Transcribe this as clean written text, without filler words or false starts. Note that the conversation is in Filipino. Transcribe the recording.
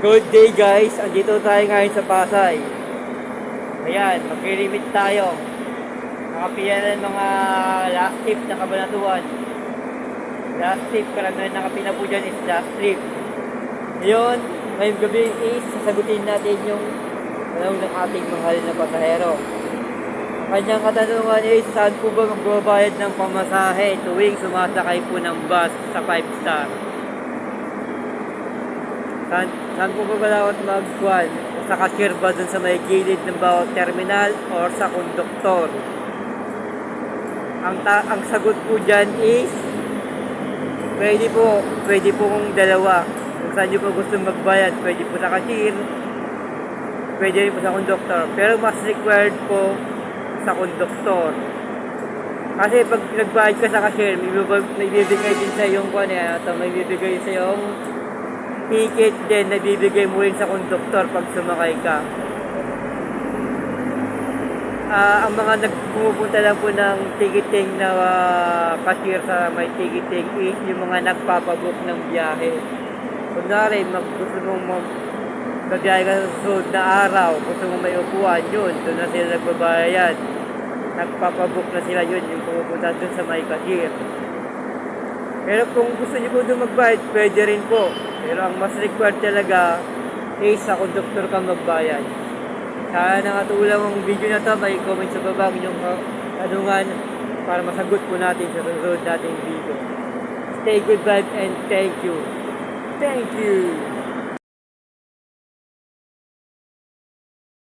Good day guys, andito tayo ngayon sa Pasay. Ayan, magre-remit tayo. Nakapiyan ng mga last trip na Kabanatuan. Last trip, karamihan nakapina po dyan is last trip. Ngayon, ngayong gabi is sasagutin natin yung tanong ng ating mahal na pasahero. Ang kanyang katanungan is, saan po ba magbabayad ng pamasahe tuwing sumasakay po ng bus sa 5 star? Saan po ba dapat magkuhan? Sa cashier ba dun sa may gilid ng bawat terminal or sa konduktor? Ang sagot po dyan is pwede po kung dalawa. Kung saan nyo po gusto magbayad, pwede po sa cashier, pwede rin po sa konduktor. Pero mas required po sa konduktor. Kasi pag nagbayad ka sa cashier, may bibigay din sa yung may bibigay sa yung ticket din na bibigay mo rin sa konduktor pag sumakay ka. Ang mga nagpupunta lang po ng ticketing na cashier sa may ticketing is yung mga nagpapabook ng biyahe. Kunwari, gusto mong magbiyahe ka sa susunod na araw, gusto mong may upuan, yun, doon na sila nagbabayad. Nagpapabook na sila yun, yung pumupunta doon sa may cashier. Pero kung gusto niyo po doon magbayad, pwede rin po. Pero ang mas required talaga is sa konduktor ka magbayad. Sana nakatulong ang video na to, may comment sa baba ang inyong tanungan para masagot po natin sa susunod nating video. Stay good vibe and thank you. Thank you!